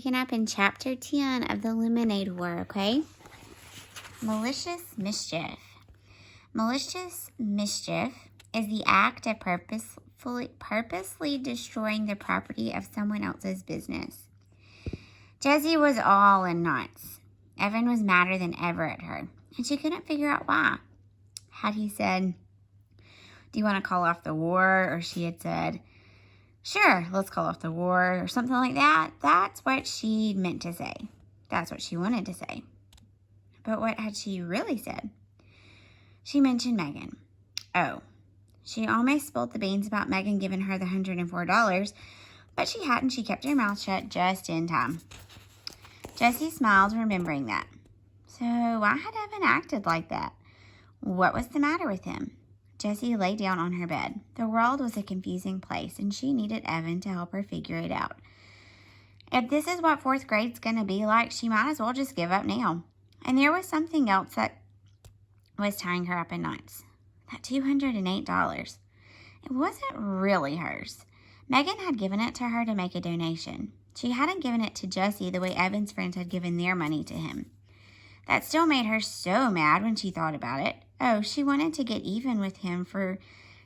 Picking up in chapter 10 of the Lemonade War, okay? Malicious mischief. Malicious mischief is the act of purposely destroying the property of someone else's business. Jessie was all in knots. Evan was madder than ever at her, and she couldn't figure out why. Had he said, "Do you want to call off the war?" Or she had said, "Sure, let's call off the war," or something like that. That's what she meant to say. That's what she wanted to say. But what had she really said? She mentioned Megan. Oh, she almost spilled the beans about Megan giving her the $104, but she hadn't. She kept her mouth shut just in time. Jessie smiled, remembering that. So why had Evan acted like that? What was the matter with him? Jessie lay down on her bed. The world was a confusing place, and she needed Evan to help her figure it out. If this is what 4th grade's going to be like, she might as well just give up now. And there was something else that was tying her up in knots. That $208. It wasn't really hers. Megan had given it to her to make a donation. She hadn't given it to Jessie the way Evan's friends had given their money to him. That still made her so mad when she thought about it. Oh, she wanted to get even with him for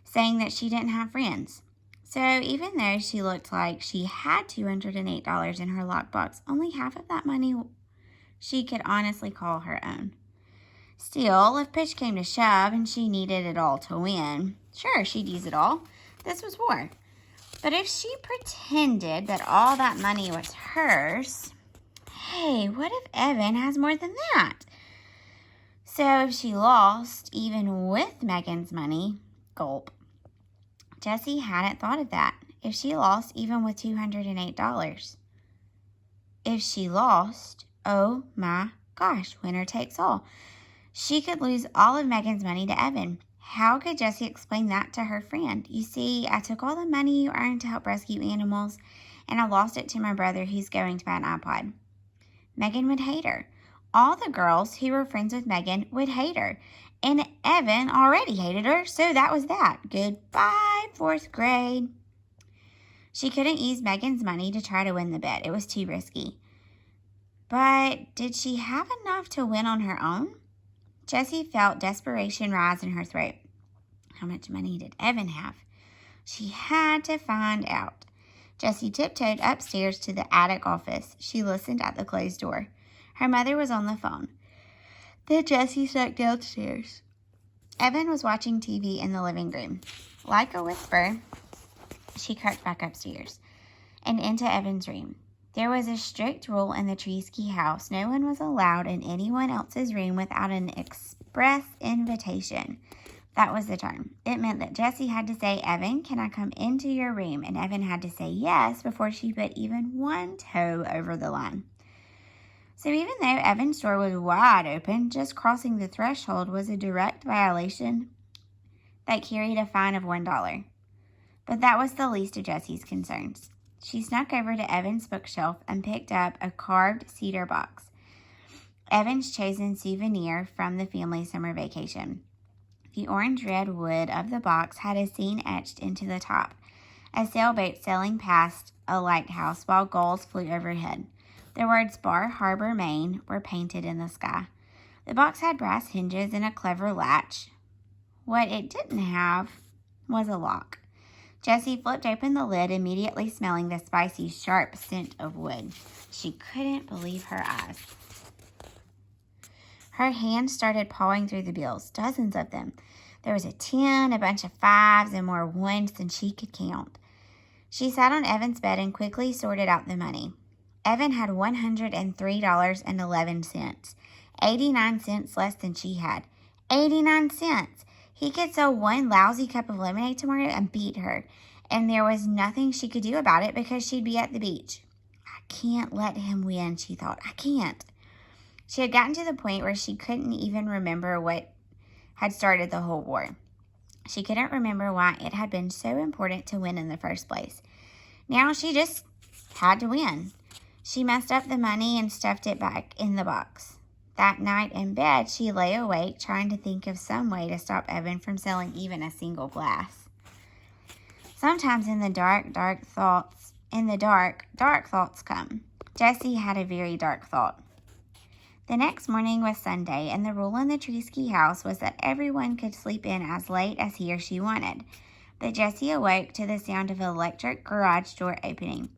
saying that she didn't have friends. So even though she looked like she had $208 in her lockbox, only half of that money she could honestly call her own. Still, if push came to shove and she needed it all to win, sure, she'd use it all. This was war. But if she pretended that all that money was hers, hey, what if Evan has more than that? So if she lost, even with Megan's money, gulp. Jessie hadn't thought of that. If she lost, even with $208. If she lost, oh my gosh, winner takes all. She could lose all of Megan's money to Evan. How could Jessie explain that to her friend? You see, I took all the money you earned to help rescue animals, and I lost it to my brother who's going to buy an iPod. Megan would hate her. All the girls who were friends with Megan would hate her. And Evan already hated her, so that was that. Goodbye, 4th grade. She couldn't use Megan's money to try to win the bet. It was too risky. But did she have enough to win on her own? Jessie felt desperation rise in her throat. How much money did Evan have? She had to find out. Jessie tiptoed upstairs to the attic office. She listened at the closed door. Her mother was on the phone. Then Jessie snuck downstairs. Evan was watching TV in the living room. Like a whisper, she crept back upstairs and into Evan's room. There was a strict rule in the Treesky house. No one was allowed in anyone else's room without an express invitation. That was the term. It meant that Jessie had to say, "Evan, can I come into your room?" And Evan had to say yes before she put even one toe over the line. So even though Evan's door was wide open, just crossing the threshold was a direct violation that carried a fine of $1. But that was the least of Jessie's concerns. She snuck over to Evan's bookshelf and picked up a carved cedar box, Evan's chosen souvenir from the family summer vacation. The orange-red wood of the box had a scene etched into the top, a sailboat sailing past a lighthouse while gulls flew overhead. The words Bar Harbor, Maine were painted in the sky. The box had brass hinges and a clever latch. What it didn't have was a lock. Jessie flipped open the lid, immediately smelling the spicy, sharp scent of wood. She couldn't believe her eyes. Her hand started pawing through the bills, dozens of them. There was a 10, a bunch of 5s, and more 1s than she could count. She sat on Evan's bed and quickly sorted out the money. Evan had $103.11, 89 cents less than she had. 89 cents! He could sell one lousy cup of lemonade tomorrow and beat her, and there was nothing she could do about it because she'd be at the beach. I can't let him win, she thought. I can't. She had gotten to the point where she couldn't even remember what had started the whole war. She couldn't remember why it had been so important to win in the first place. Now she just had to win. She messed up the money and stuffed it back in the box. That night in bed, she lay awake trying to think of some way to stop Evan from selling even a single glass. Sometimes in the dark thoughts come. Jessie had a very dark thought. The next morning was Sunday, and the rule in the Treesky house was that everyone could sleep in as late as he or she wanted. But Jessie awoke to the sound of an electric garage door opening.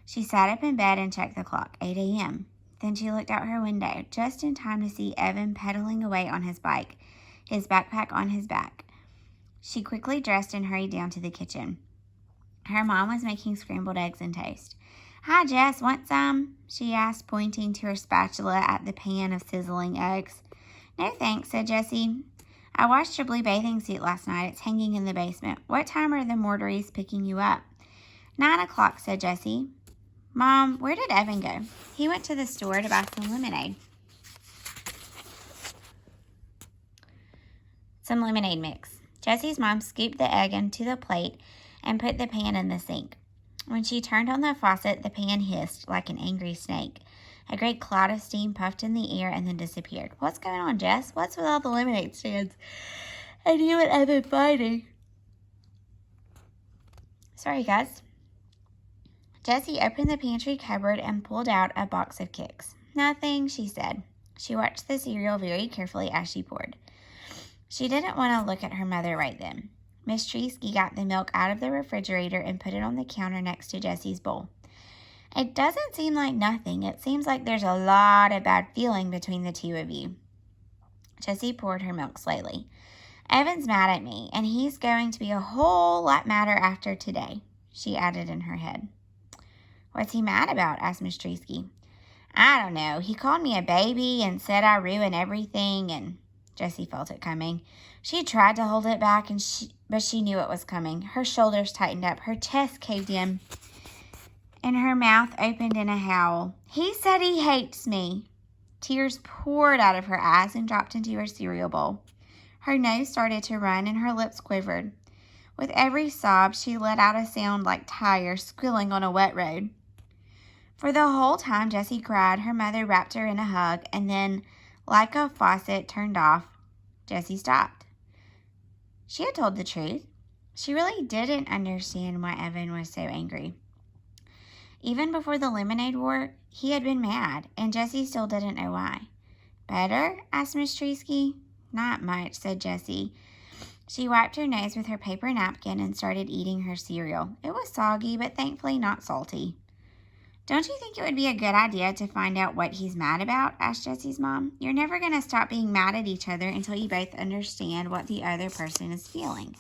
She sat up in bed and checked the clock, 8 a.m. Then she looked out her window, just in time to see Evan pedaling away on his bike, his backpack on his back. She quickly dressed and hurried down to the kitchen. Her mom was making scrambled eggs and toast. "Hi, Jess, want some?" she asked, pointing to her spatula at the pan of sizzling eggs. "No, thanks," said Jessie. "I washed your blue bathing suit last night. It's hanging in the basement. What time are the Mortaries picking you up?" 9 o'clock, said Jessie. "Mom, where did Evan go?" "He went to the store to buy some lemonade." Some lemonade mix. Jessie's mom scooped the egg into the plate and put the pan in the sink. When she turned on the faucet, the pan hissed like an angry snake. A great cloud of steam puffed in the air and then disappeared. "What's going on, Jess? What's with all the lemonade stands? And you and Evan fighting?" "Sorry, guys." Jessie opened the pantry cupboard and pulled out a box of Kix. "Nothing," she said. She watched the cereal very carefully as she poured. She didn't want to look at her mother right then. Miss Treesky got the milk out of the refrigerator and put it on the counter next to Jessie's bowl. "It doesn't seem like nothing. It seems like there's a lot of bad feeling between the two of you." Jessie poured her milk slowly. "Evan's mad at me, and he's going to be a whole lot madder after today," she added in her head. "What's he mad about?" asked Miss Treesky. "I don't know. He called me a baby and said I ruined everything," and Jessie felt it coming. She tried to hold it back, but she knew it was coming. Her shoulders tightened up, her chest caved in, and her mouth opened in a howl. "He said he hates me." Tears poured out of her eyes and dropped into her cereal bowl. Her nose started to run and her lips quivered. With every sob, she let out a sound like tires squealing on a wet road. For the whole time Jessie cried, her mother wrapped her in a hug, and then, like a faucet turned off, Jessie stopped. She had told the truth. She really didn't understand why Evan was so angry. Even before the lemonade war, he had been mad, and Jessie still didn't know why. "Better?" asked Miss Treesky. "Not much," said Jessie. She wiped her nose with her paper napkin and started eating her cereal. It was soggy, but thankfully not salty. "Don't you think it would be a good idea to find out what he's mad about?" asked Jessie's mom. "You're never going to stop being mad at each other until you both understand what the other person is feeling."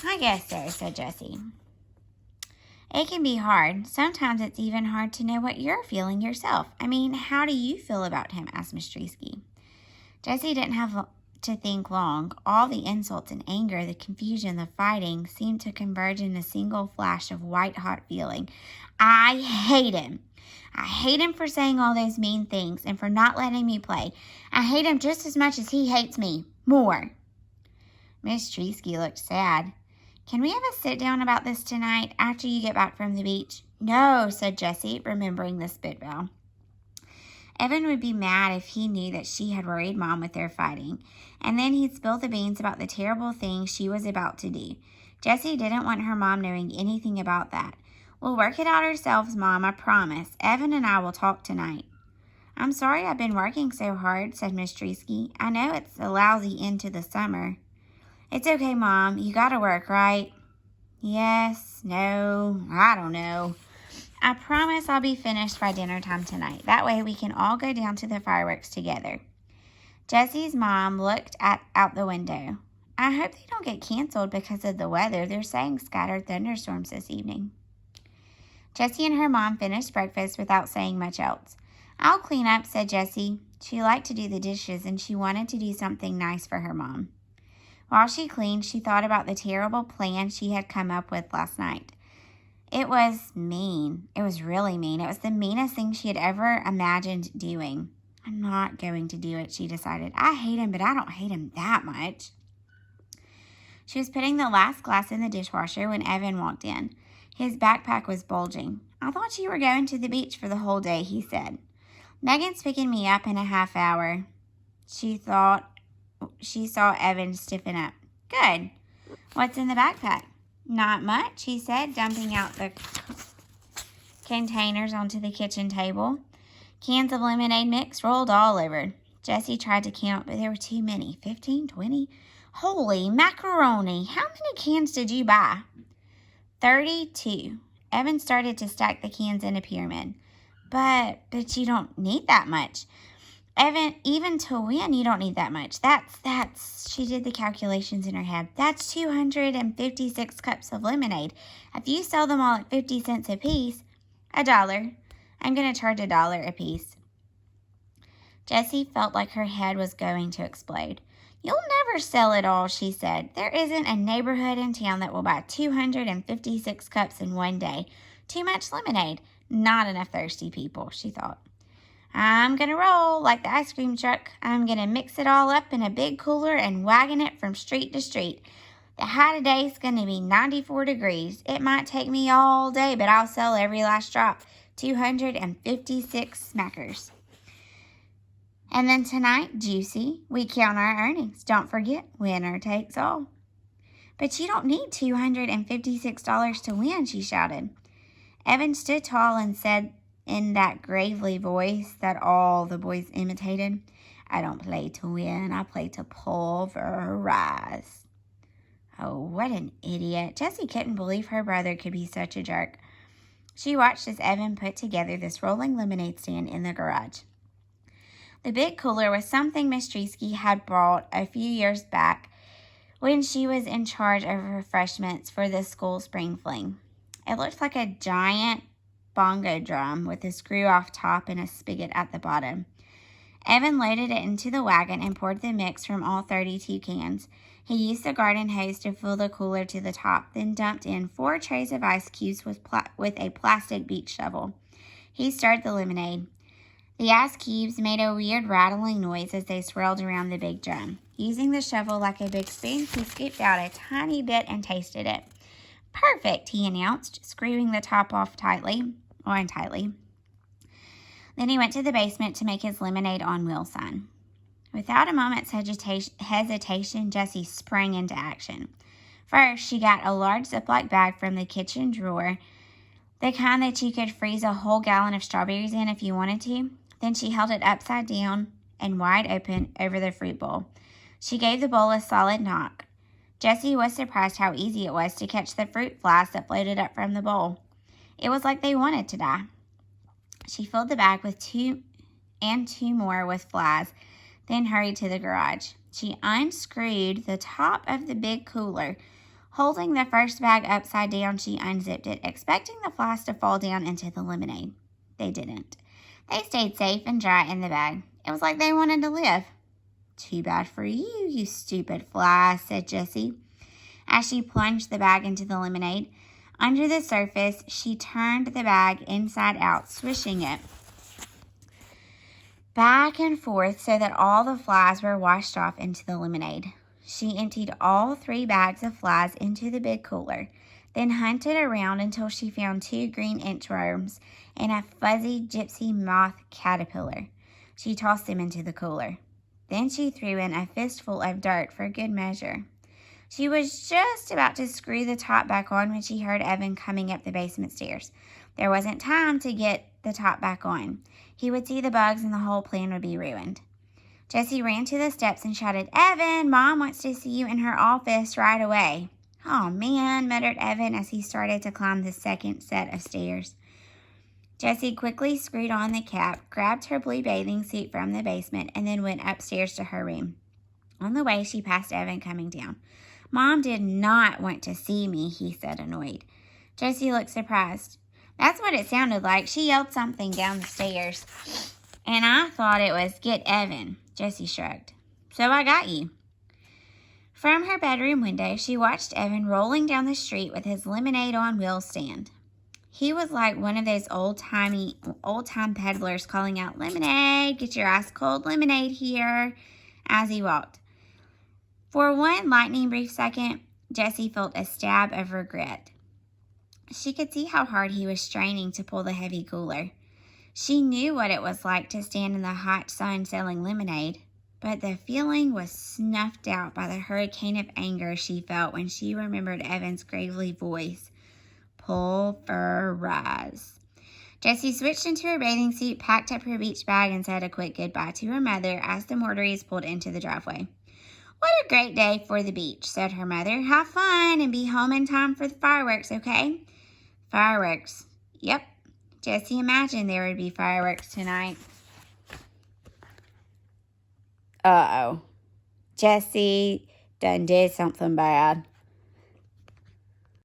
"I guess so," said Jessie. "It can be hard. Sometimes it's even hard to know what you're feeling yourself. I mean, how do you feel about him?" asked Miss Treesky. Jessie didn't have to think long. All the insults and anger, the confusion, the fighting seemed to converge in a single flash of white-hot feeling. "I hate him. I hate him for saying all those mean things and for not letting me play. I hate him just as much as he hates me. More." Miss Treesky looked sad. "Can we have a sit-down about this tonight after you get back from the beach?" "No," said Jessie, remembering the spit vow. Evan would be mad if he knew that she had worried Mom with their fighting, and then he'd spill the beans about the terrible thing she was about to do. Jessie didn't want her mom knowing anything about that. "We'll work it out ourselves, Mom, I promise. Evan and I will talk tonight." "I'm sorry I've been working so hard," said Miss Treesky. "I know it's a lousy end to the summer." "It's okay, Mom. You gotta work, right?" "Yes, no, I don't know. I promise I'll be finished by dinner time tonight. That way we can all go down to the fireworks together." Jessie's mom looked out the window. "I hope they don't get canceled because of the weather. They're saying scattered thunderstorms this evening." Jessie and her mom finished breakfast without saying much else. "I'll clean up," said Jessie. She liked to do the dishes, and she wanted to do something nice for her mom. While she cleaned, she thought about the terrible plan she had come up with last night. It was mean. It was really mean. It was the meanest thing she had ever imagined doing. "I'm not going to do it," she decided. "I hate him, but I don't hate him that much." She was putting the last glass in the dishwasher when Evan walked in. His backpack was bulging. "I thought you were going to the beach for the whole day," he said. "Megan's picking me up in a half hour." She saw Evan stiffen up. "Good. What's in the backpack?" "Not much," he said, dumping out the containers onto the kitchen table. Cans of lemonade mix rolled all over. Jessie tried to count, but there were too many. 15, 20. Holy macaroni! How many cans did you buy? 32. Evan started to stack the cans in a pyramid. But you don't need that much. Evan, even to win, you don't need that much. She did the calculations in her head. That's 256 cups of lemonade. If you sell them all at 50 cents a piece, $1. I'm going to charge $1 a piece. Jessie felt like her head was going to explode. You'll never sell it all, she said. There isn't a neighborhood in town that will buy 256 cups in one day. Too much lemonade. Not enough thirsty people, she thought. I'm going to roll like the ice cream truck. I'm going to mix it all up in a big cooler and wagon it from street to street. The high today is going to be 94 degrees. It might take me all day, but I'll sell every last drop. 256 smackers. And then tonight, Juicy, we count our earnings. Don't forget, winner takes all. But you don't need $256 to win, she shouted. Evan stood tall and said in that gravely voice that all the boys imitated, I don't play to win, I play to pulverize. Oh, what an idiot. Jessie couldn't believe her brother could be such a jerk. She watched as Evan put together this rolling lemonade stand in the garage. The big cooler was something Miss Treesky had brought a few years back when she was in charge of refreshments for the school spring fling. It looked like a giant bongo drum with a screw-off top and a spigot at the bottom. Evan loaded it into the wagon and poured the mix from all 32 cans. He used the garden hose to fill the cooler to the top, then dumped in 4 trays of ice cubes with a plastic beach shovel. He stirred the lemonade. The ice cubes made a weird rattling noise as they swirled around the big drum. Using the shovel like a big spoon, he scooped out a tiny bit and tasted it. Perfect, he announced, screwing the top off tightly. Then he went to the basement to make his lemonade on wheel sign. Without a moment's hesitation, Jessie sprang into action. First, she got a large Ziploc bag from the kitchen drawer, the kind that you could freeze a whole gallon of strawberries in if you wanted to. Then she held it upside down and wide open over the fruit bowl. She gave the bowl a solid knock. Jessie was surprised how easy it was to catch the fruit flies that floated up from the bowl. It was like they wanted to die. She filled the bag with two more with flies, then hurried to the garage. She unscrewed the top of the big cooler. Holding the first bag upside down, she unzipped it, expecting the flies to fall down into the lemonade. They didn't. They stayed safe and dry in the bag. It was like they wanted to live. Too bad for you, you stupid flies, said Jessie, as she plunged the bag into the lemonade. Under the surface, she turned the bag inside out, swishing it back and forth so that all the flies were washed off into the lemonade. She emptied all 3 bags of flies into the big cooler, then hunted around until she found 2 green inchworms and a fuzzy gypsy moth caterpillar. She tossed them into the cooler. Then she threw in a fistful of dirt for good measure. She was just about to screw the top back on when she heard Evan coming up the basement stairs. There wasn't time to get the top back on. He would see the bugs and the whole plan would be ruined. Jessie ran to the steps and shouted, Evan, Mom wants to see you in her office right away. Oh, man, muttered Evan as he started to climb the second set of stairs. Jessie quickly screwed on the cap, grabbed her blue bathing suit from the basement, and then went upstairs to her room. On the way, she passed Evan coming down. Mom did not want to see me, he said, annoyed. Jessie looked surprised. That's what it sounded like. She yelled something down the stairs, and I thought it was, get Evan. Jessie shrugged. So I got you. From her bedroom window, she watched Evan rolling down the street with his lemonade on wheels stand. He was like one of those old-time peddlers calling out, lemonade, get your ice-cold lemonade here, as he walked. For one lightning brief second, Jessie felt a stab of regret. She could see how hard he was straining to pull the heavy cooler. She knew what it was like to stand in the hot sun selling lemonade, but the feeling was snuffed out by the hurricane of anger she felt when she remembered Evan's gravely voice. Pulverize. Jessie switched into her bathing suit, packed up her beach bag, and said a quick goodbye to her mother as the Mortarys pulled into the driveway. "What a great day for the beach," said her mother. "Have fun and be home in time for the fireworks, okay?" Fireworks. Yep. Jessie imagined there would be fireworks tonight. Uh-oh. Jessie done did something bad.